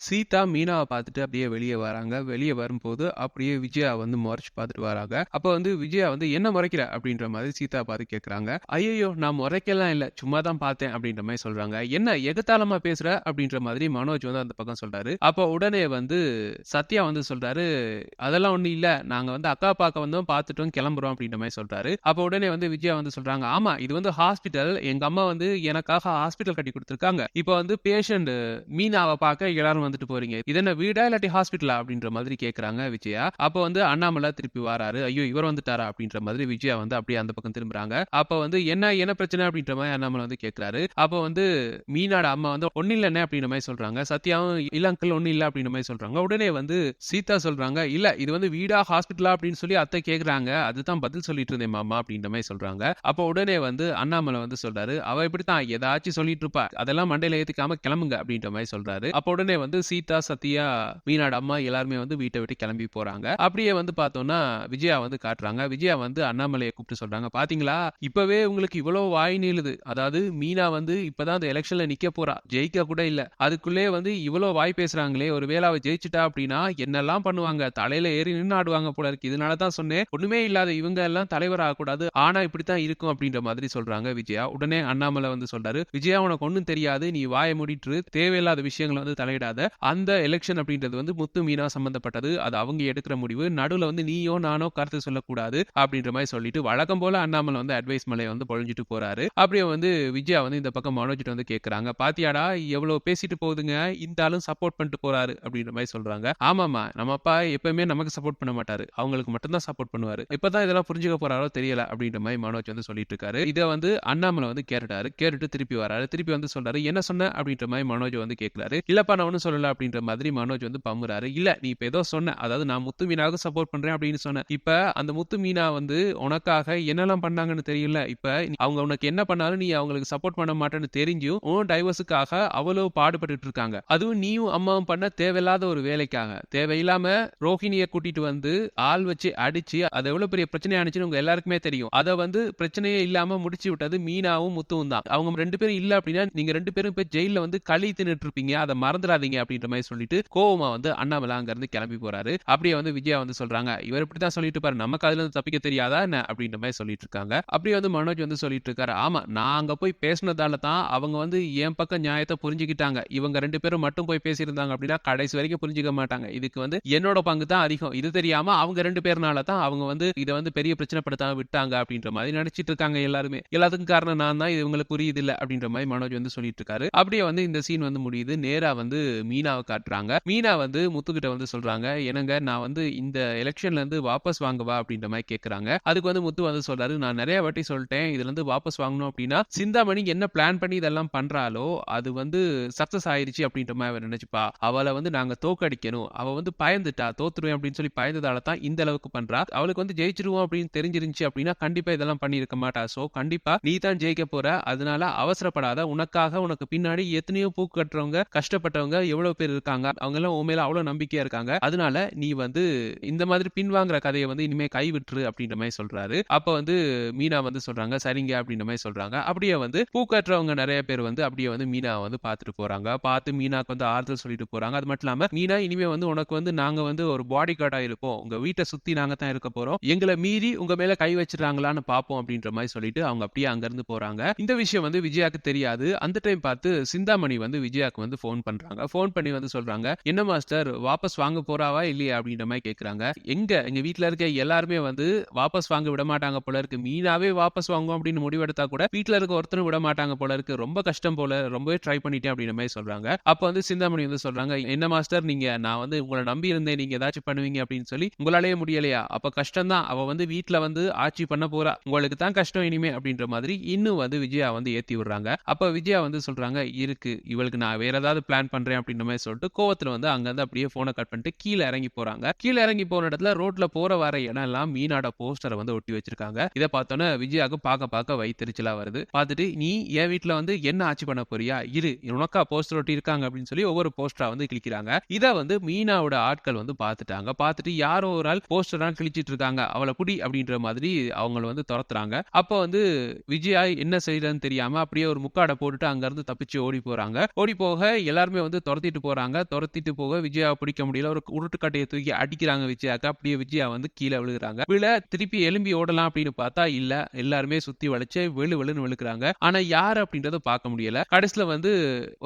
சீதா மீனாவை பார்த்துட்டு அப்படியே வெளியே வராங்க. வெளியே வரும்போது அப்படியே விஜயா வந்து முறைச்சு பார்த்துட்டு வராங்க. அப்ப வந்து விஜயா வந்து என்ன முறைக்கிற அப்படின்ற மாதிரி சீதா பார்த்து கேட்கறாங்க. ஐயோ நான் முறைக்கலாம் இல்ல, சும்மா தான் பார்த்தேன் அப்படின்ற மாதிரி சொல்றாங்க. என்ன எகத்தாளமா பேசுற அப்படின்ற மாதிரி மனோஜ் வந்து அந்த பக்கம் சொல்றாரு. அப்ப உடனே வந்து சத்யா வந்து சொல்றாரு, அதெல்லாம் ஒண்ணு இல்ல, நாங்க வந்து அக்கா பார்க்க வந்தோம், பார்த்துட்டோம், கிளம்புறோம் அப்படின்ற மாதிரி சொல்றாரு. அப்ப உடனே வந்து விஜயா வந்து சொல்றாங்க, ஆமா இது வந்து ஹாஸ்பிட்டல், எங்க அம்மா வந்து எனக்காக ஹாஸ்பிட்டல் கட்டி கொடுத்திருக்காங்க. இப்ப வந்து பேஷண்ட் மீனாவை பார்க்க எல்லாரும் வந்துட்டு போறீங்க, இது என்ன வீடா இல்லாட்டி ஹாஸ்பிட்டலா அப்படின்ற மாதிரி கேக்குறாங்க விஜயா. அப்ப வந்து அண்ணாமலை திருப்பி வராரு. ஐயோ இவர் வந்துட்டாரா அப்படின்ற மாதிரி விஜயா வந்து அப்படியே அந்த பக்கம் திரும்புறாங்க. அப்ப வந்து என்ன என்ன பிரச்சனை அப்படின்ற மாதிரி அண்ணாமலை வந்து கேக்குறாரு. அப்ப வந்து மீனாட அம்மா வந்து ஒண்ணு இல்லன்னு அப்படின்ற மாதிரி சொல்றாங்க. சத்யாவும் இல்ல அங்கிள் ஒண்ணு இல்ல அப்படின்ற மாதிரி சொல்றாங்க. உடனே வந்து சீதா சொல்றாங்க, இல்ல இது வந்து வீடா ஹாஸ்பிட்டலா அப்படின்னு சொல்லி அத்தை கேக்குறாங்க, அதுதான் பதில் சொல்லிட்டு இருந்தேன் மாமா அப்படின்ற மாதிரி சொல்றாங்க. அப்ப உடனே வந்து அண்ணாமலை வந்து சொல்றாரு, அவ இப்படித்தான் ஏதாச்சும் சொல்லிட்டு இருப்பா, அதெல்லாம் மண்டையில ஏத்திக்காம கிளம்புங்க அப்படின்ற மாதிரி சொல்றாரு. அப்ப உடனே வந்து சீதா சத்யா மீனாட அம்மா எல்லாருமே வந்து வீட்டை விட்டு கிளம்பி போறாங்க. அப்படியே வந்து பார்த்தோம்னா விஜயா வந்து காட்டுறாங்க. விஜயா வந்து அண்ணாமலையை கூப்பிட்டு சொல்றாங்க, பாத்தீங்களா இப்பவே உங்களுக்கு இவ்வளவு வாய் நீளுது, அதாவது மீனா வந்து இப்பதான் அந்த எலெக்ஷன்ல நிக்க போறா, ஜெயிக்க கூட இல்ல, அதுக்குள்ளே வந்து இவ்வளவு வாய் பேசுறாங்களே, ஒருவேளை அவ ஜெயிச்சிட்டா அப்படின்னா என்னெல்லாம் பண்ணுவாங்க, தலையில ஏறி நின்று ஆடுவாங்க போல இருக்கு, இதனாலதான் சொன்னேன் ஒண்ணுமே இல்லாத இவங்க எல்லாம் தலைவர் ஆகக்கூடாது, ஆனா இப்படித்தான் இருக்கும் அப்படின்ற மாதிரி சொல்றாங்க விஜயா. உடனே அண்ணாமலை வந்து சொல்றாரு, விஜயா உனக்கு ஒண்ணும் தெரியாது, நீ வாயை மூடிட்டு தேவையில்லாத விஷயங்களை வந்து தலையிடாத, அந்த எலெக்ஷன் அப்படின்றது வந்து முத்து மீனா சம்பந்தப்பட்டது, அது அவங்க எடுக்கிற முடிவு, நடுவுல வந்து நீயோ நானோ கருத்து சொல்லக்கூடாது அப்படின்ற மாதிரி சொல்லிட்டு வழக்கம் போல அண்ணாமலை வந்து அட்வைஸ் மலையை வந்து பொழிஞ்சிட்டு போறாரு. அப்படியே வந்து விஜயா வந்து இந்த பக்கம் மனோஜிட்டு வந்து கேட்கறாங்க, பாத்தியாடா எவ்வளவு பேசிட்டு போகுதுங்க, இந்த ஆளும் சப்போர்ட் பண்ணிட்டு போறாரு அப்படின்ற மாதிரி சொல்றாங்க. ஆமாமா நம்ம அப்பா எப்பவுமே நமக்கு சப்போர்ட் பண்ண மாட்டாரு, அவங்களுக்கு மட்டும்தான் சப்போர்ட் பண்ணுவாரு, இப்பதான் இதெல்லாம் புரிஞ்சுக்க போறாரோ தெரியல அப்படின்ற மாதிரி மனோஜ் வந்து சொல்லிட்டு இருக்காரு. இதை வந்து அண்ணாமலை வந்து கேட்டுட்டாரு. கேட்டுட்டு திருப்பி வராரு. திருப்பி வந்து சொல்றாரு, என்ன சொன்ன அப்படின்ற மாதிரி மனோஜ் வந்து கேட்கிறாரு. இல்லப்பா நான் ஒன்னும் சொல்லல அப்படின்ற மாதிரி மனோஜ் வந்து பம்புறாரு. இல்ல நீ இப்ப ஏதோ சொன்ன, அதாவது நான் முத்து மீனாவுக்கு சப்போர்ட் பண்றேன் அப்படின்னு சொன்னேன், இப்ப அந்த முத்து மீனா வந்து உனக்காக என்னெல்லாம் பண்ணாங்கன்னு தெரியல, இப்ப அவங்க உனக்கு என்ன பண்ணாலும் நீ அவங்களுக்கு சப்போர்ட் பண்ண மாட்டேன்னு தெரிஞ்சும் உன் டைவர்ஸுக்காக அவ்வளவு பாடுபட்டு இருக்காங்க, அதுவும் நீயும் அம்மாவும் பண்ண தேவையில்லாத ஒரு வேலைக்காக, தேவையில்லாம ரோஹிணியை கூட்டிட்டு வந்து ஆள் வச்சு அடிச்சு அது எவ்வளவு பெரிய பிரச்சனை ஆனிச்சுன்னு உங்க எல்லாருக்குமே தெரியும், அதை வந்து பிரச்சனையே இல்லாம முடிச்சு விட்டது மீனாவும் முத்துவும் தான், அவங்க ரெண்டு பேரும் இல்ல அப்படின்னா நீங்க ரெண்டு பேரும் போய் ஜெயில வந்து களி தின்னுட்டு இருப்பீங்க, அதை மறந்துடாதீங்க அப்படின்ற மாதிரி சொல்லிட்டு கோவமா வந்து அண்ணாமலை அங்க இருந்து கிளம்பி போறாரு. அப்படியே வந்து விஜயா வந்து சொல்றாங்க, இவர் இப்படித்தான் சொல்லிட்டு பாரு, நமக்கு அதுல இருந்து தப்பிக்க தெரியாதா என்ன அப்படின்ற மாதிரி சொல்லிட்டு இருக்காங்க. அப்படியே வந்து மனோஜ் வந்து சொல்லிட்டு இருக்காரு, ஆமா நான் அங்க போய் பேசினதால தான் அவங்க வந்து என் பக்கம் நியாயத்தை புரிஞ்சுக்கிட்டாங்க, இவங்க ரெண்டு பேரும் மட்டும் போய் பேசியிருந்தாங்க அப்படின்னா கடைசி வரைக்கும் புரிஞ்சுக்க மாட்டாங்க, இதுக்கு வந்து என்னோட பங்கு தான் அதிகம், இது தெரியாம அவங்க ரெண்டு பேர்னால தான் அவங்க வந்து இதை வந்து பெரிய பிரச்சனை படுத்தாம விட்டாங்க அப்படின்ற மாதிரி நினைச்சிட்டு இருக்காங்க எல்லாருமே, எல்லாத்துக்கும் காரணம் நான் தான், இது உங்களுக்கு புரியுது இல்ல அப்படின்ற மாதிரி மனோஜ் வந்து சொல்லிட்டு இருக்காரு. அப்படியே வந்து இந்த சீன் வந்து முடியுது. நேரா வந்து மீனாவை காட்டுறாங்க. மீனா வந்து முத்துக்கிட்ட வந்து சொல்றாங்க, என்னங்க நான் வந்து இந்த எலெக்ஷன்ல இருந்து வாபஸ் வாங்கவா அப்படின்ற மாதிரி கேட்கறாங்க. அதுக்கு வந்து முத்து வந்து சொல்றாரு, நான் நிறைய வாட்டி சொல்லிட்டேன், இதுல இருந்து வாபஸ் வாங்கணும் அப்படின்னா சிந்தாமணி என்ன பிளான் பண்ணி இதெல்லாம் பண்றாலோ அது வந்து சக்சஸ் ஆயிருச்சு அப்படின்ற மாதிரி அவ நினைச்சுப்பா, அவளை வந்து நாங்க தோக்கடிக்கணும், அவ வந்து பயந்துட்டா, தோத்துருவேன் அப்படின்னு சொல்லி பயந்ததால தான் இந்த அளவுக்கு பண்றா, அவளுக்கு வந்து ஜெயிச்சிருவோம் அப்படின்னு தெரிஞ்சிருந்துச்சு அப்படின்னா கண்டிப்பா இதெல்லாம் பண்ணிருக்க மாட்டா, சோ கண்டிப்பா நீ தான் ஜெயிக்க போற, அதனால அவசரப்படாத, உனக்காக உனக்கு பின்னாடி எத்தனையோ பூ கட்டுறவங்க கஷ்டப்பட்டவங்க எவ்வளவு பேர் இருக்காங்க, அவங்க எல்லாம் உன் மேல அவ்வளவு நம்பிக்கையா இருக்காங்க, அதனால நீ வந்து இந்த மாதிரி பின்வாங்குற கதையை வந்து இனிமே கைவிட்டுரு அப்படின்ற மாதிரி சொல்றாரு. அப்ப வந்து மீனா வந்து சொல்றாங்க, சரிங்க அப்படின்ற மாதிரி சொல்றாங்க. அப்படியே வந்து பூ கட்டுறவங்க நிறைய பேர் வந்து அப்படியே வந்து மீனா வந்து பார்த்துட்டு போறாங்க. பார்த்து மீனாக்கு வந்து ஆறுதல் சொல்லிட்டு போறாங்க. அது மட்டும் இல்லாம மீனா இனிமே வந்து உனக்கு வந்து நாங்க வந்து ஒரு பாடி கார்டா இருப்போம், உங்க வீட்டை சுத்தி நாங்க தான் இருக்க போறோம், எங்களை மீறி உங்க மேல கை வச்சிடறாங்களான்னு பாப்போம் அப்படின்ற மாதிரி சொல்லிட்டு அவங்க அப்படியே அங்க இருந்து போறாங்க. இந்த விஷயம் வந்து விஜயாக்கு தெரியாது. அந்த டைம் பார்த்து சிந்தாமணி வந்து விஜயாக்கு வந்து போன் பண்றாங்க. போன் பண்ணி வந்து சொல்றாங்க, என்ன மாஸ்டர் வாபஸ் வாங்க போறாவா இல்லையா அப்படின்ற மாதிரி கேக்குறாங்க. எங்க வீட்டுல இருக்க எல்லாருமே வந்து வாபஸ் வாங்க விட மாட்டாங்க போல இருக்கு, மீனாவே வாபஸ் வாங்கும் அப்படின்னு முடிவெடுத்தா கூட வீட்டுல இருக்க ஒருத்தரும் விட மாட்டாங்க போல இருக்கு, ரொம்ப கஷ்டம் போல, ரொம்பவே ட்ரை பண்ணிட்டேன் அப்படின்ற மாதிரி சொல்றாங்க. அப்ப வந்து சிந்தாமணி வந்து சொல்றாங்க, என்ன மாஸ்டர் நீங்க, நான் வந்து உங்களை நம்பி இருந்தேன், நீங்க ஏதாச்சும் பண்ணுவீங்க அப்படின்னு சொல்லி, உங்களாலேயே முடியலையா, அப்ப கஷ்டம் தான், அவ வந்து வீட்டுல வந்து ஆட்சி பண்ண போறா, உங்களுக்கு தான் கஷ்டம் இனிமே அப்படின்ற மாதிரி இன்னும் வந்து விஜயா வந்து ஏத்தி விடுறாங்க. அப்ப விஜயா வந்து சொல்றாங்க, இருக்கு இவளுக்கு நான் வேற ஏதாவது பிளான் பண்றேன் அப்படின்ற மாதிரி சொல்லிட்டு கோவத்துல வந்து அங்க இருந்து அப்படியே போனை கட் பண்ணிட்டு கீழே இறங்கி போறாங்க. கீழே இறங்கி போன இடத்துல ரோட்ல போற வர இடம் எல்லாம் மீனாட போஸ்டரை வந்து ஒட்டி வச்சிருக்காங்க. இதை பார்த்தோன்னே விஜயாவுக்கு பார்க்க வயிற்றுச்சலா வருது. பார்த்துட்டு நீ என் வீட்டுல வந்து என்ன ஆட்சி பண்ண போறியா, இரு உனக்கா போஸ்டர் ஒட்டி இருக்காங்க அப்படின்னு சொல்லி ஒவ்வொரு போஸ்டரா வந்து கிளிக்கிறாங்க. இதை வந்து மீனாவோட ஆட்கள் வந்து பார்த்துட்டாங்க. பார்த்துட்டு யாரோ ஒரு ஆள் போஸ்டரா கிழிச்சிட்டு இருக்காங்க, அவளை புடி அப்படின்ற மாதிரி அவங்கள வந்து துரத்துறாங்க. அப்ப வந்து விஜயா என்ன செய்யறதுன்னு தெரியாம அப்படியே ஒரு முக்காடை போட்டுட்டு அங்க இருந்து தப்பிச்சு ஓடி போறாங்க. ஓடி போக எல்லாருமே வந்து துரத்திட்டு துரத்திட்டு போறாங்க. துரத்திட்டு போக விஜயாவை பிடிக்க முடியல. ஒரு உருட்டுக்கட்டையை தூக்கி அடிக்கிறாங்க விஜயாக்கு. அப்படியே விஜயா வந்து கீழே விழுகுறாங்க. திருப்பி எலும்பி ஓடலாம் அப்படின்னு பார்த்தா இல்ல, எல்லாருமே சுத்தி வளைச்சு வெளுன்னு விழுக்குறாங்க. ஆனா யாரு அப்படின்றத பார்க்க முடியல. கடைசியில வந்து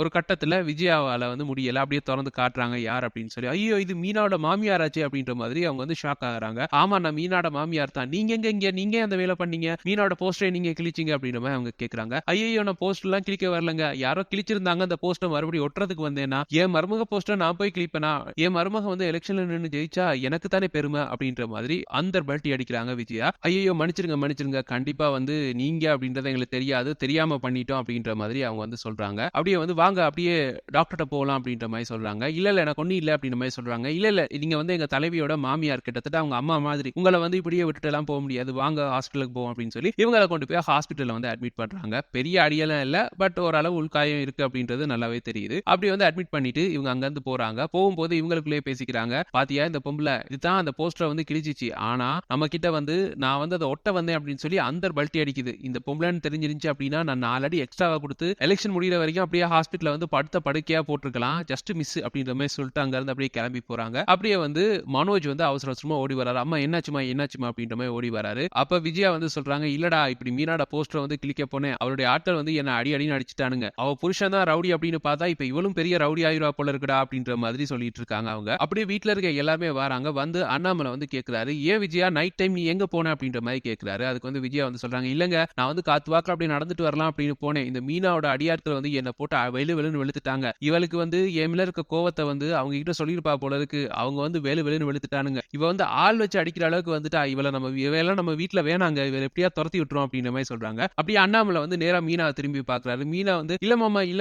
ஒரு கட்டத்துல விஜயாவால வந்து முடியல. அப்படியே திறந்து காட்டுறாங்க யார் அப்படின்னு சொல்லி. ஐயோ இது மீனாவோட மாமியாராச்சே அப்படின்ற மாதிரி அவங்க வந்து ஷாக் ஆகுறாங்க. ஆமா நான் மீனாவோட மாமியார் தான். நீங்க நீங்க அந்த வேலை பண்ணீங்க, மீனாவோட போஸ்டரை நீங்க கிழிச்சீங்க அப்படின்ற மாதிரி அவங்க கேக்குறாங்க. ஐயோ நான் போஸ்டர் எல்லாம் கிழிக்க வரலங்க, யாரோ கிழிச்சிருந்தாங்க, அந்த போஸ்டர் மறுபடியும் ஒட்டுறதுக்கு வந்தேன்னா என் மருமக போஸ்டர் நான் போய் கிழிப்பேனா, என் மருமக வந்து எலெக்ஷன்ல நின்று ஜெயிச்சா எனக்கு தானே பெருமை அப்படின்ற மாதிரி அந்த பெல்ட் அடிக்கிறாங்க விஜயா. ஐயோ மன்னிச்சிருங்க, கண்டிப்பா வந்து நீங்க அப்படின்றது எங்களுக்கு தெரியாது, தெரியாம பண்ணிட்டோம் அப்படின்ற மாதிரி அவங்க வந்து சொல்றாங்க. அப்படியே வந்து வாங்க அப்படியே டாக்டர்கிட்ட போகலாம் அப்படின்ற மாதிரி சொல்றாங்க. இல்ல எனக்கு ஒன்னும் இல்ல அப்படின்ற மாதிரி சொல்றாங்க. இல்ல நீங்க வந்து எங்க தலைவியோட மாமியார், கிட்டத்தட்ட அவங்க அம்மா மாதிரி, உங்களை வந்து இப்படியே விட்டுட்டு எல்லாம் போக முடியாது, வாங்க ஹாஸ்பிட்டலுக்கு போவோம் அப்படின்னு சொல்லி இவங்களை கொண்டு போய் ஹாஸ்பிட்டல்ல வந்து அட்மிட் பண்றாங்க. பெரிய அடியெல்லாம் இல்ல, பட் ஓரளவு உள்காயம் இருக்கு அப்படின்றது நல்லாவே தெரியுது. அப்படி வந்து அட்மிட் பண்ணிட்டு இவங்க அங்க இருந்து போறாங்க. போகும்போது இவங்களுக்குள்ளே பேசிக்கிறாங்க. பாத்தியா இந்த பொம்பளை இதுதான் அந்த போஸ்டரை வந்து கிழிச்சிச்சு, ஆனா நம்ம கிட்ட வந்து நான் வந்து அதை ஒட்ட வந்தேன் அப்படின்னு சொல்லி அந்த பல்ட்டி அடிக்குது. இந்த பொம்பளைன்னு தெரிஞ்சிருந்துச்சு அப்படின்னா நான் 4 அடி எக்ஸ்ட்ராவா கொடுத்து எலெக்ஷன் முடிகிற வரைக்கும் அப்படியே ஹாஸ்பிட்டல்ல வந்து படுத்த படுக்கையா போட்டிருக்கலாம், ஜஸ்ட் மிஸ் அப்படின்ற மாதிரி சொல்லிட்டு அங்க இருந்து அப்படியே கிளம்பி போறாங்க. அப்படியே வந்து மனோஜ் வந்து அவசர அவசரமா ஓடி வராரு. அம்மா என்னாச்சுமா அப்படின்ற மாதிரி ஓடி வராரு. அப்ப விஜயா வந்து சொல்றாங்க, இல்லடா இப்படி மீனாட போஸ்டர் வந்து கிளிக்க போனேன், அவருடைய ஆட்கள் வந்து என்ன அடின்னு அடிச்சுட்டானுங்க, அவ புருஷன் தான் ரவுடி அப்படின்னு பார்த்தா இப்ப இவளும் பெரிய ரவுடி ஆயிரா போல இருக்குடா அப்படின்ற மாதிரி சொல்லிட்டு இருக்காங்க அவங்க. அப்படியே வீட்டுல இருக்க எல்லாருமே வராங்க. வந்து அண்ணாமலை வந்து கேக்குறாரு, ஏன் விஜயா நைட் டைம் நீ எங்க போன அப்படின்ற மாதிரி கேக்குறாரு. அதுக்கு வந்து விஜயா வந்து சொல்றாங்க, இல்லங்க நான் வந்து காத்து வாக்குல அப்படி நடந்துட்டு வரலாம் அப்படின்னு போனேன், இந்த மீனாவோட அடியாட்கள் வந்து என்ன போட்டு வெளுன்னு வெளுத்துட்டாங்க, இவளுக்கு வந்து என் மேல இருக்க கோவத்தை வந்து அவங்க கிட்ட சொல்லிருப்பா போல இருக்கு, அவங்க வந்து வெளுன்னு வெளுத்துட்டானுங்க, இவ வந்து ஆள் வச்சு அடிக்கிற அளவுக்கு வந்துட்டா, இவெல்லாம் நம்ம வீட்டுல வேணாங்க, இவ எப்படியா துரத்தி விட்டுரும் அப்படின்ற மாதிரி சொல்றாங்க. அப்படியே அண்ணாமலை வந்து நேரா மீனாவை திரும்பி பாக்குறாரு. மீனா வந்து இல்ல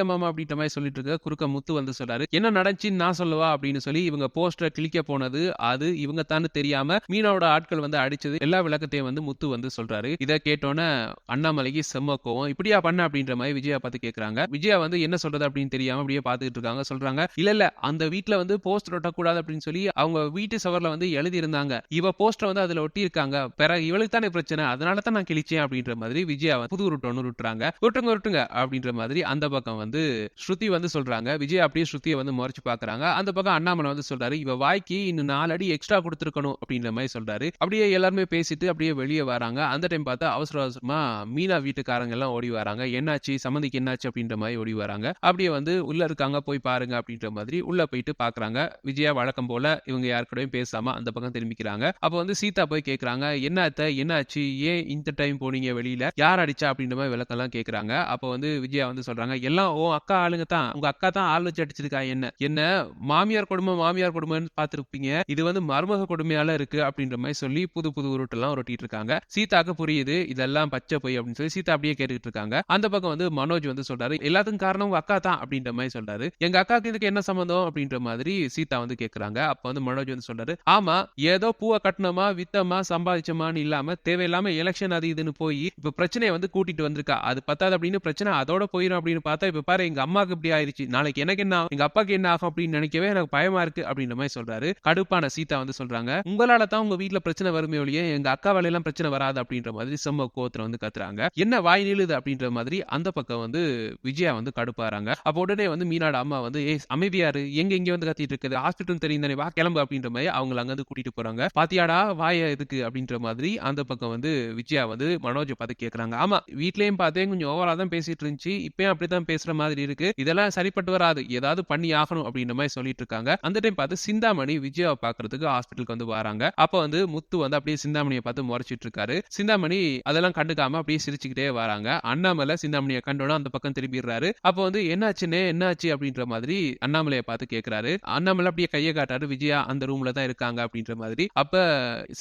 மாமா அப்படின்ற மாதிரி சொல்லிட்டு இருக்க. குறுக்க முத்து வந்து சொல்றாரு, என்ன நடந்துச்சுன்னு நான் சொல்லவா அப்படின்னு சொல்லி இவங்க போஸ்டர் கிளிக்க போனது அது இவங்க தானே தெரியாம மீனாவோட ஆட்கள் வந்து அடிச்சது எல்லா விளக்கத்தையும் வந்து முத்து வந்து சொல்றாரு. இதை கேட்டோன்னே அண்ணாமலைக்கு செம்ம கோவம். இப்படியா பண்ண அப்படின்ற மாதிரி விஜயா பார்த்து கேக்குறாங்க. விஜயா வந்து என்ன சொல்றது அப்படின்னு தெரியாம அப்படியே பார்த்துட்டு இருக்காங்க. சொல்றாங்க, இல்ல அந்த வீட்டுல வந்து போஸ்டர் ஒட்டக்கூடாது அப்படின்னு சொல்லி அவங்க வீட்டு சவர்ல வந்து எழுதி இருந்தாங்க, இவ போஸ்டர் வந்து அதுல ஒட்டி இருக்காங்க, பிறகு இவளுக்கு தானே பிரச்சனை, அதனால தான் நான் கிழிச்சேன் அப்படின்ற மாதிரி விஜயா புது உருட்டொன்னு உருட்டுறாங்க. உருட்டுங்க அப்படின்ற மாதிரி அந்த பக்கம் வந்து ஸ்ருதி வந்து சொல்றாங்க. விஜயா அப்படியே ஸ்ருதியை வந்து முறைச்சு பாக்குறாங்க. அந்த பக்கம் அண்ணாமலை வந்து சொல்றாரு, இவ வாய்க்கு இன்னும் 4 அடி எக்ஸ்ட்ரா கொடுத்துருக்கணும் அப்படின்ற மாதிரி சொல்றாரு. அப்படியே எல்லாருமே பேசிட்டு அப்படியே வெளியே வராங்க. அந்த டைம் பார்த்தா அவசரமா மீனா வீட்டுக்காரங்க எல்லாம் ஓடி வராங்க. என்னாச்சு சம்மந்திக்கு என்னாச்சு அப்படின்ற மாதிரி ஓடி வராங்க. அப்படியே வந்து உள்ள இருக்காங்க, போய் பாருங்க அப்படின்ற மாதிரி உள்ள போயிட்டு பாக்குறாங்க. விஜயா வழக்கம் போல இவங்க யாருக்கூடயும் பேசாம அந்த பக்கம் திரும்பிக்கிறாங்க. அப்ப வந்து சீதா போய் கேக்குறாங்க, என்னாச்சு, ஏன் இந்த டைம் போனீங்க வெளியில, யார் அடிச்சா அப்படின்ற மாதிரி விளக்கம் எல்லாம் கேக்குறாங்க. அப்ப வந்து விஜயா வந்து சொல்றாங்க, எல்லாம் ஓ அக்கா ஆளுங்க தான், உங்க அக்கா தான் ஆள் வச்சு அடிச்சிருக்கா, என்ன மாமியார் கொடுமைன்னு பாத்துருப்பீங்க, இது வந்து மருமக கொடுமையால இருக்கு அப்படின்ற மாதிரி சொல்லி புது உருட்டெல்லாம் உருட்டிட்டு இருக்காங்க. சீதாக்கு புரியுது இதெல்லாம் பச்சை போய் அப்படின்னு சொல்லி சீதா அப்படியே கேட்டுட்டு இருக்காங்க. அந்த பக்கம் வந்து மனோஜ் வந்து சொல்றாரு, எல்லாத்துக்கும் காரணம் உங்க அக்கா தான் அப்படின்ற மாதிரி சொல்றாரு. எங்க அக்காக்கு இதுக்கு என்ன சம்பந்தம் அப்படின்ற மாதிரி சீதா வந்து கேக்குறாங்க. அப்ப வந்து மனோஜ் வந்து சொல்றாரு, ஆமா ஏதோ பூவை கட்டணமா வித்தமா சம்பாதிச்சமான்னு இல்லாம தேவையில்லாம எலெக்ஷன் அது இதுன்னு போய் இப்ப பிரச்சனையை வந்து கூட்டிட்டு வந்திருக்கா, அது பத்தாது அப்படின்னு பிரச்சனை அதோட போயிடும் அப்படின்னு பார்த்தா இப்ப பாரு எங்க அம்மாக்கு இப்படி ஆயிருச்சு, நாளைக்கு எனக்கு என்ன எங்க அப்பாக்கு என்ன ஆகும் அப்படின்னு நினைக்கவே எனக்கு பயமா இருக்கு அப்படின்ற மாதிரி சொல்றாரு. கடுப்பான சீதா வந்து சொல்றாங்க, உங்களால தான் உங்க வீட்டுல பிரச்சனை வருமே ஒழிய எங்க அக்கா வேலையெல்லாம் பிரச்சனை வராது அப்படின்ற மாதிரி செம்ம கோவத்துல வந்து கத்துறாங்க. என்ன வாய் நிலுது அப்படின்ற மாதிரி அந்த பக்கம் வந்து விஜயா வந்து கடுப்பாறாங்க. அப்ப உடனே வந்து மீனாட அம்மா வந்து அமைதியாரு, இங்க வந்து கத்திட்டு இருக்குது, ஹாஸ்பிட்டல் தெரியும் தானே, வா கிளம்பு அப்படின்ற மாதிரி அவங்களை அங்க வந்து கூட்டிட்டு போறாங்க. பாத்தியாடா வாய எதுக்கு அப்படின்ற மாதிரி அந்த பக்கம் வந்து விஜயா வந்து மனோஜை பார்த்து கேக்குறாங்க. ஆமா வீட்லயும் பார்த்தேன் கொஞ்சம் ஓவரா தான் பேசிட்டு இருந்துச்சு, இப்பயும் அப்படித்தான் பேசுற மாதிரி இருக்கு, இதெல்லாம் சரிப்பட்டு வராது, ஏதாவது பண்ணி ஆகணும் அப்படின்ற மாதிரி சொல்லிட்டு இருக்காங்க. அந்த டைம் பார்த்து சிந்தாமணி விஜயாவை பாக்குறதுக்கு ஹாஸ்பிட்டலுக்கு வந்து வராங்க. அப்ப வந்து முத்து வந்து அப்படியே சிந்தாமணியை பார்த்து முறைச்சிட்டு இருக்காரு. சிந்தாமணி அதெல்லாம் கண்டுக்காம அப்படியே சிரிச்சுக்கிட்டே வராங்க. அண்ணாமலை சிந்தாமணியை கண்டோட அந்த பக்கம் திரும்பிடுறாரு. அப்ப வந்து என்னாச்சு அப்படின்ற மாதிரி அண்ணாமலையை பார்த்து கேட்கிறாரு. அண்ணாமலை அப்படியே கையை காட்டாரு, விஜயா அந்த ரூம்ல தான் இருக்காங்க அப்படின்ற மாதிரி. அப்ப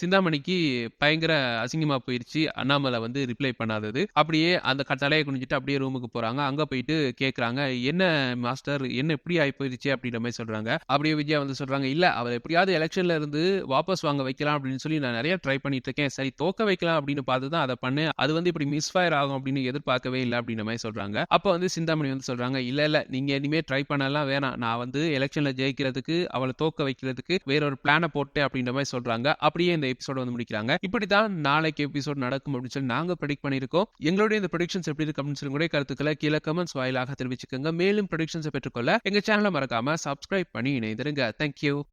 சிந்தாமணிக்கு பயங்கர அசிங்கமா போயிருச்சு அண்ணாமலை வந்து ரிப்ளை பண்ணாதது. அப்படியே அந்த தலையை குனிஞ்சிட்டு அப்படியே ரூமுக்கு போறாங்க. அங்க போயிட்டு கேக்குறாங்க, என்ன மாஸ்டர் என்ன இப்படி ஆகி போயிருச்சு அப்படின்ற மாதிரி சொல்றாங்க. அப்படியே விஜயா வந்து சொல்றாங்க, இல்ல அவர் எப்படியாவது எலெக்ஷன்ல இருந்து வாபஸ் வாங்க வைக்கலாம் அப்படின்னு சொல்லி நான் நிறைய ட்ரை பண்ணிட்டு இருக்கேன், சரி தோக்க வைக்கலாம் அப்படின்னு பார்த்து தான் அதை பண்ணேன், அது வந்து இப்படி மிஸ்ஃபயர் ஆகும் அப்படின்னு எதிர்பார்க்கவே இல்லை அப்படின்ற மாதிரி சொல்றாங்க. அப்ப வந்து சிந்தாமணி வந்து சொல்றாங்க, இல்ல நீங்க இனிமே ட்ரை பண்ணலாம் வேணாம், நான் வந்து எலெக்ஷன்ல ஜெயிக்கிறதுக்கு அவளை தோக்க வைக்கிறதுக்கு வேற ஒரு பிளானை போட்டேன் அப்படின்ற மாதிரி சொல்றாங்க. அப்படியே இந்த எபிசோட வந்து முடிக்கிறாங்க. இப்படித்தான் நாளைக்கு எபிசோட் நடக்கும் அப்படின்னு சொல்லி நாங்க ப்ரெடிக்ட் பண்ணிருக்கோம். எங்களுடைய இந்த ப்ரெடிக்ஷன்ஸ் எப்படி இருக்கு அப்படின்னு சொல்லி கூட கருத்துக்களை கீழே கமெண்ட்ஸ் வாயிலாக தெரிவிச்சுக்கோங்க. மேலும் ப்ரெடிக்ஷன்ஸ் பெற்றுக்கொள்ள எங்க சேனலை மறக்காம சப்ஸ்கிரைப் பண்ணி இணைந்திருங்க. தேங்க்யூ.